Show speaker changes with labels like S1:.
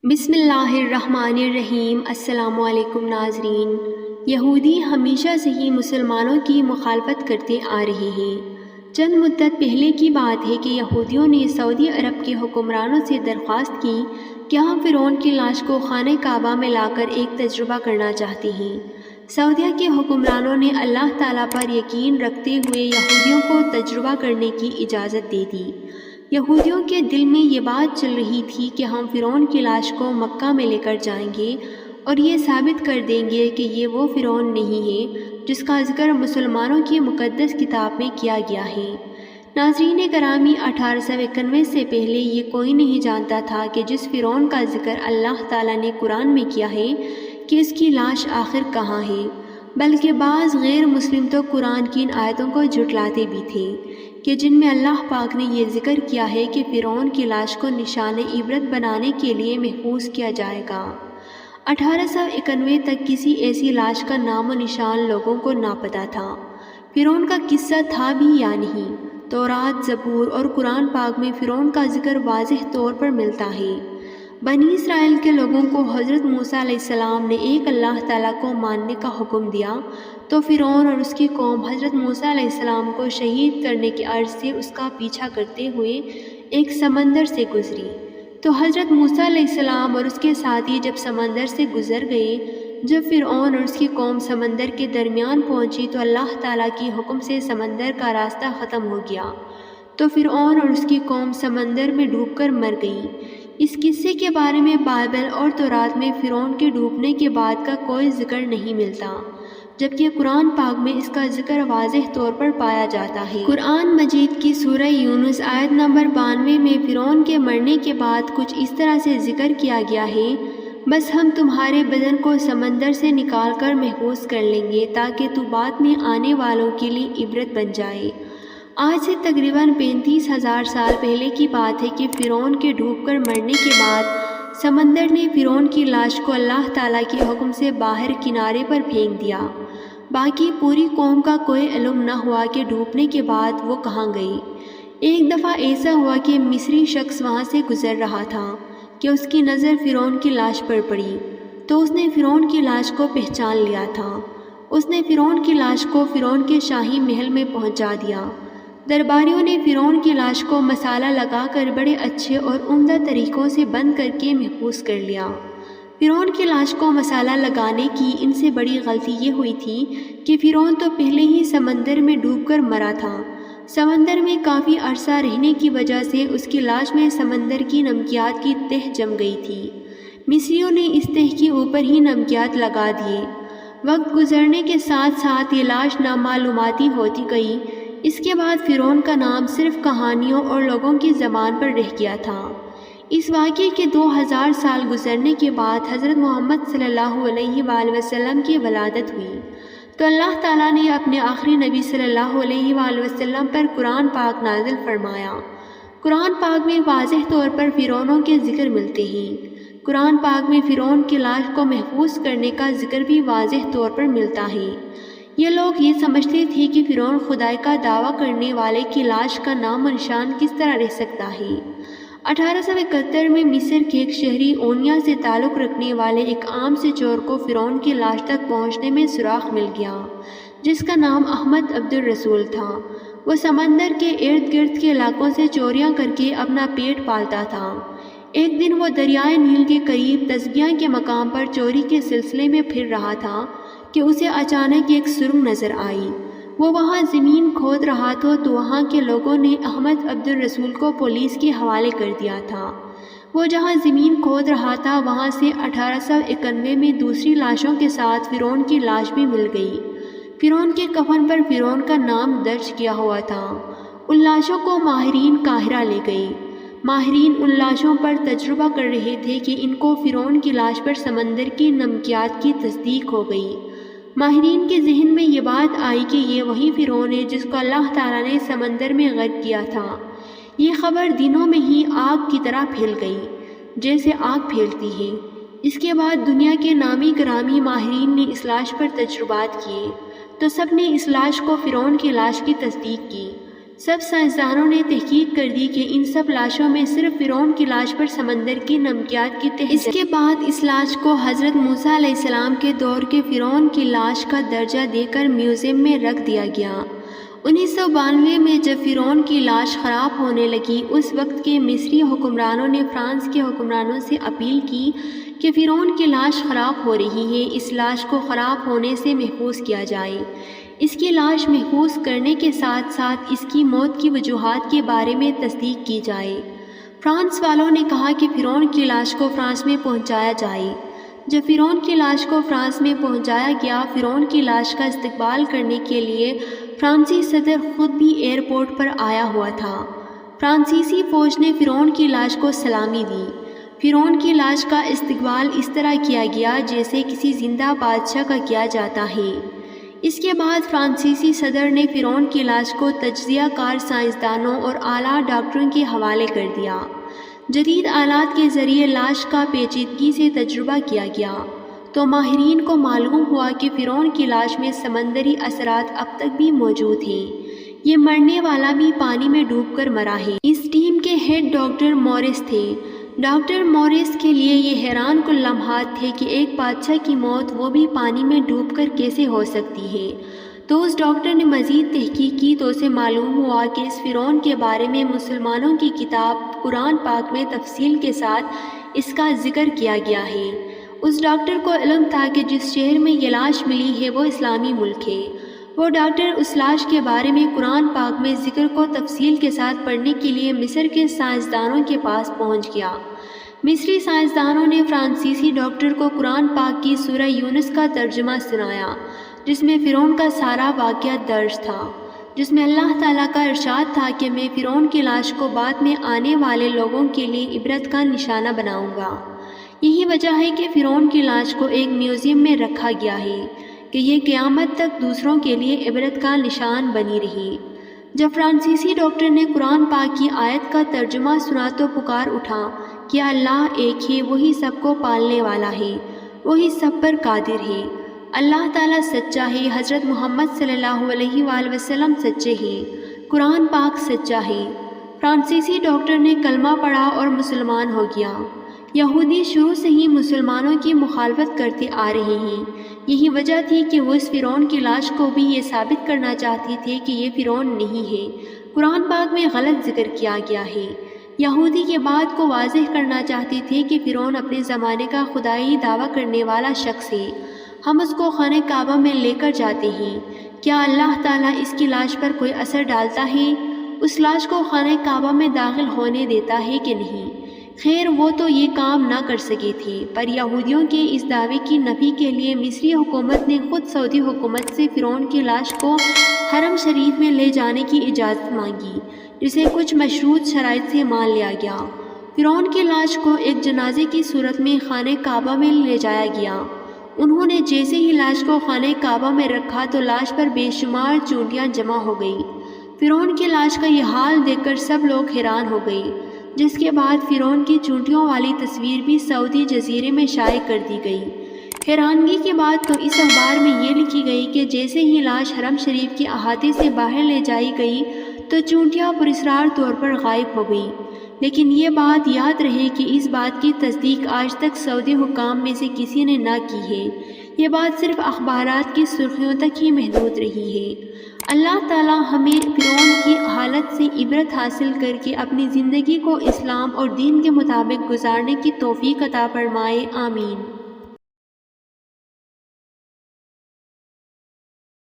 S1: بسم اللہ الرحمن الرحیم۔ السلام علیکم ناظرین۔ یہودی ہمیشہ سے ہی مسلمانوں کی مخالفت کرتے آ رہے ہیں۔ چند مدت پہلے کی بات ہے کہ یہودیوں نے سعودی عرب کے حکمرانوں سے درخواست کی کہ ہم فرعون کی لاش کو خانہ کعبہ میں لا کر ایک تجربہ کرنا چاہتے ہیں۔ سعودیہ کے حکمرانوں نے اللہ تعالیٰ پر یقین رکھتے ہوئے یہودیوں کو تجربہ کرنے کی اجازت دے دی۔ یہودیوں کے دل میں یہ بات چل رہی تھی کہ ہم فرعون کی لاش کو مکہ میں لے کر جائیں گے اور یہ ثابت کر دیں گے کہ یہ وہ فرعون نہیں ہے جس کا ذکر مسلمانوں کی مقدس کتاب میں کیا گیا ہے۔ ناظرین گرامی، 1891 سے پہلے یہ کوئی نہیں جانتا تھا کہ جس فرعون کا ذکر اللہ تعالیٰ نے قرآن میں کیا ہے کہ اس کی لاش آخر کہاں ہے، بلکہ بعض غیر مسلم تو قرآن کی ان آیتوں کو جھٹلاتے بھی تھے کہ جن میں اللہ پاک نے یہ ذکر کیا ہے کہ فرعون کی لاش کو نشان عبرت بنانے کے لیے محفوظ کیا جائے گا۔ 1891 تک کسی ایسی لاش کا نام و نشان لوگوں کو نہ پتہ تھا۔ فرعون کا قصہ تھا بھی یا نہیں؟ تورات، زبور اور قرآن پاک میں فرعون کا ذکر واضح طور پر ملتا ہے۔ بنی اسرائیل کے لوگوں کو حضرت موسیٰ علیہ السلام نے ایک اللہ تعالیٰ کو ماننے کا حکم دیا تو فرعون اور اس کی قوم حضرت موسیٰ علیہ السلام کو شہید کرنے کے عرض سے اس کا پیچھا کرتے ہوئے ایک سمندر سے گزری۔ تو حضرت موسیٰ علیہ السلام اور اس کے ساتھی جب سمندر سے گزر گئے، جب فرعون اور اس کی قوم سمندر کے درمیان پہنچی تو اللہ تعالیٰ کی حکم سے سمندر کا راستہ ختم ہو گیا، تو فرعون اور اس کی قوم سمندر میں ڈوب کر مر گئی۔ اس قصے کے بارے میں بائبل اور تورات میں فرعون کے ڈوبنے کے بعد کا کوئی ذکر نہیں ملتا، جبکہ قرآن پاک میں اس کا ذکر واضح طور پر پایا جاتا ہے۔ قرآن مجید کی سورہ یونس آیت نمبر 92 میں فرعون کے مرنے کے بعد کچھ اس طرح سے ذکر کیا گیا ہے: بس ہم تمہارے بدن کو سمندر سے نکال کر محفوظ کر لیں گے تاکہ تو بعد میں آنے والوں کے لیے عبرت بن جائے۔ آج سے تقریباً 35,000 سال پہلے کی بات ہے کہ فرعون کے ڈوب کر مرنے کے بعد سمندر نے فرعون کی لاش کو اللہ تعالیٰ کے حکم سے باہر کنارے پر پھینک دیا۔ باقی پوری قوم کا کوئی علم نہ ہوا کہ ڈوبنے کے بعد وہ کہاں گئی۔ ایک دفعہ ایسا ہوا کہ مصری شخص وہاں سے گزر رہا تھا کہ اس کی نظر فرعون کی لاش پر پڑی، تو اس نے فرعون کی لاش کو پہچان لیا تھا۔ اس نے فرعون کی لاش کو فرعون کے شاہی محل میں پہنچا دیا۔ درباریوں نے فرعون کی لاش کو مسالہ لگا کر بڑے اچھے اور عمدہ طریقوں سے بند کر کے محفوظ کر لیا۔ فرعون کی لاش کو مسالہ لگانے کی ان سے بڑی غلطی یہ ہوئی تھی کہ فرعون تو پہلے ہی سمندر میں ڈوب کر مرا تھا۔ سمندر میں کافی عرصہ رہنے کی وجہ سے اس کی لاش میں سمندر کی نمکیات کی تہ جم گئی تھی۔ مصریوں نے اس تہ کے اوپر ہی نمکیات لگا دیے۔ وقت گزرنے کے ساتھ ساتھ یہ لاش نامعلوماتی ہوتی گئی۔ اس کے بعد فرعون کا نام صرف کہانیوں اور لوگوں کی زبان پر رہ گیا تھا۔ اس واقعے کے 2000 سال گزرنے کے بعد حضرت محمد صلی اللہ علیہ وآلہ وسلم کی ولادت ہوئی، تو اللہ تعالیٰ نے اپنے آخری نبی صلی اللہ علیہ وآلہ وسلم پر قرآن پاک نازل فرمایا۔ قرآن پاک میں واضح طور پر فرعونوں کے ذکر ملتے ہیں۔ قرآن پاک میں فرعون کی لاش کو محفوظ کرنے کا ذکر بھی واضح طور پر ملتا ہے۔ یہ لوگ یہ سمجھتے تھے کہ فرعون خدائی کا دعویٰ کرنے والے کی لاش کا نام و نشان کس طرح رہ سکتا ہے۔ 1871 میں مصر کے ایک شہری اونیا سے تعلق رکھنے والے ایک عام سے چور کو فرعون کی لاش تک پہنچنے میں سراغ مل گیا، جس کا نام احمد عبد الرسول تھا۔ وہ سمندر کے ارد گرد کے علاقوں سے چوریاں کر کے اپنا پیٹ پالتا تھا۔ ایک دن وہ دریائے نیل کے قریب تسبیح کے مقام پر چوری کے سلسلے میں پھر رہا تھا کہ اسے اچانک ایک سرنگ نظر آئی۔ وہ وہاں زمین کھود رہا تھا تو وہاں کے لوگوں نے احمد عبد الرسول کو پولیس کے حوالے کر دیا تھا۔ وہ جہاں زمین کھود رہا تھا وہاں سے 1891 میں دوسری لاشوں کے ساتھ فرعون کی لاش بھی مل گئی۔ فرعون کے کفن پر فرعون کا نام درج کیا ہوا تھا۔ ان لاشوں کو ماہرین قاہرہ لے گئے۔ ماہرین ان لاشوں پر تجربہ کر رہے تھے کہ ان کو فرعون کی لاش پر سمندر کی نمکیات کی تصدیق ہو گئی۔ ماہرین کے ذہن میں یہ بات آئی کہ یہ وہی فرعون ہے جس کو اللہ تعالیٰ نے سمندر میں غرق کیا تھا۔ یہ خبر دنوں میں ہی آگ کی طرح پھیل گئی، جیسے آگ پھیلتی ہے۔ اس کے بعد دنیا کے نامی گرامی ماہرین نے اس لاش پر تجربات کیے، تو سب نے اس لاش کو فرعون کی لاش کی تصدیق کی۔ سب سائنسدانوں نے تحقیق کر دی کہ ان سب لاشوں میں صرف فرعون کی لاش پر سمندر کی نمکیات کی تہ۔ اس کے بعد اس لاش کو حضرت موسیٰ علیہ السلام کے دور کے فرعون کی لاش کا درجہ دے کر میوزیم میں رکھ دیا گیا۔ 1992 میں جب فرعون کی لاش خراب ہونے لگی، اس وقت کے مصری حکمرانوں نے فرانس کے حکمرانوں سے اپیل کی کہ فرعون کی لاش خراب ہو رہی ہے، اس لاش کو خراب ہونے سے محفوظ کیا جائے۔ اس کی لاش محفوظ کرنے کے ساتھ ساتھ اس کی موت کی وجوہات کے بارے میں تصدیق کی جائے۔ فرانس والوں نے کہا کہ فرعون کی لاش کو فرانس میں پہنچایا جائے۔ جب فرعون کی لاش کو فرانس میں پہنچایا گیا، فرعون کی لاش کا استقبال کرنے کے لیے فرانسیسی صدر خود بھی ایئرپورٹ پر آیا ہوا تھا۔ فرانسیسی فوج نے فرعون کی لاش کو سلامی دی۔ فرعون کی لاش کا استقبال اس طرح کیا گیا جیسے کسی زندہ بادشاہ کا کیا جاتا ہے۔ اس کے بعد فرانسیسی صدر نے فرعون کی لاش کو تجزیہ کار سائنسدانوں اور اعلیٰ ڈاکٹروں کے حوالے کر دیا۔ جدید آلات کے ذریعے لاش کا پیچیدگی سے تجربہ کیا گیا تو ماہرین کو معلوم ہوا کہ فرعون کی لاش میں سمندری اثرات اب تک بھی موجود ہیں۔ یہ مرنے والا بھی پانی میں ڈوب کر مرا ہے۔ اس ٹیم کے ہیڈ ڈاکٹر موریس تھے۔ ڈاکٹر موریس کے لیے یہ حیران کن لمحات تھے کہ ایک بادشاہ کی موت وہ بھی پانی میں ڈوب کر کیسے ہو سکتی ہے۔ تو اس ڈاکٹر نے مزید تحقیق کی تو اسے معلوم ہوا کہ اس فرعون کے بارے میں مسلمانوں کی کتاب قرآن پاک میں تفصیل کے ساتھ اس کا ذکر کیا گیا ہے۔ اس ڈاکٹر کو علم تھا کہ جس شہر میں یہ لاش ملی ہے وہ اسلامی ملک ہے۔ وہ ڈاکٹر اس لاش کے بارے میں قرآن پاک میں ذکر کو تفصیل کے ساتھ پڑھنے کے لیے مصر کے سائنسدانوں کے پاس پہنچ گیا۔ مصری سائنسدانوں نے فرانسیسی ڈاکٹر کو قرآن پاک کی سورہ یونس کا ترجمہ سنایا، جس میں فرعون کا سارا واقعہ درج تھا، جس میں اللہ تعالیٰ کا ارشاد تھا کہ میں فرعون کی لاش کو بعد میں آنے والے لوگوں کے لیے عبرت کا نشانہ بناؤں گا۔ یہی وجہ ہے کہ فرعون کی لاش کو ایک میوزیم میں رکھا گیا ہے کہ یہ قیامت تک دوسروں کے لیے عبرت کا نشان بنی رہی۔ جب فرانسیسی ڈاکٹر نے قرآن پاک کی آیت کا ترجمہ سنا تو پکار اٹھا کہ اللہ ایک ہے، وہی سب کو پالنے والا ہے، وہی سب پر قادر ہے، اللہ تعالیٰ سچا ہے، حضرت محمد صلی اللہ علیہ وآلہ وسلم سچے ہیں، قرآن پاک سچا ہے۔ فرانسیسی ڈاکٹر نے کلمہ پڑھا اور مسلمان ہو گیا۔ یہودی شروع سے ہی مسلمانوں کی مخالفت کرتے آ رہے ہیں۔ یہی وجہ تھی کہ وہ اس فرعون کی لاش کو بھی یہ ثابت کرنا چاہتے تھے کہ یہ فرعون نہیں ہے، قرآن پاک میں غلط ذکر کیا گیا ہے۔ یہودی کے بات کو واضح کرنا چاہتے تھے کہ فرعون اپنے زمانے کا خدائی دعویٰ کرنے والا شخص ہے، ہم اس کو خانہ کعبہ میں لے کر جاتے ہیں، کیا اللہ تعالیٰ اس کی لاش پر کوئی اثر ڈالتا ہے؟ اس لاش کو خانہ کعبہ میں داخل ہونے دیتا ہے کہ نہیں؟ خیر وہ تو یہ کام نہ کر سکے تھے، پر یہودیوں کے اس دعوے کی نفی کے لیے مصری حکومت نے خود سعودی حکومت سے فرعون کی لاش کو حرم شریف میں لے جانے کی اجازت مانگی، جسے کچھ مشروط شرائط سے مان لیا گیا۔ فرعون کی لاش کو ایک جنازے کی صورت میں خانہ کعبہ میں لے جایا گیا۔ انہوں نے جیسے ہی لاش کو خانہ کعبہ میں رکھا تو لاش پر بے شمار چونٹیاں جمع ہو گئی۔ فرعون کی لاش کا یہ حال دیکھ کر سب لوگ حیران ہو گئے، جس کے بعد فرعون کی چونٹیوں والی تصویر بھی سعودی جزیرے میں شائع کر دی گئی۔ حیرانگی کی بات تو اس اخبار میں یہ لکھی گئی کہ جیسے ہی لاش حرم شریف کے احاطے سے باہر لے جائی گئی تو چونٹیاں پراسرار طور پر غائب ہو گئی۔ لیکن یہ بات یاد رہے کہ اس بات کی تصدیق آج تک سعودی حکام میں سے کسی نے نہ کی ہے، یہ بات صرف اخبارات کی سرخیوں تک ہی محدود رہی ہے۔ اللہ تعالیٰ ہمیں فرعون کی حالت سے عبرت حاصل کر کے اپنی زندگی کو اسلام اور دین کے مطابق گزارنے کی توفیق عطا فرمائے، آمین۔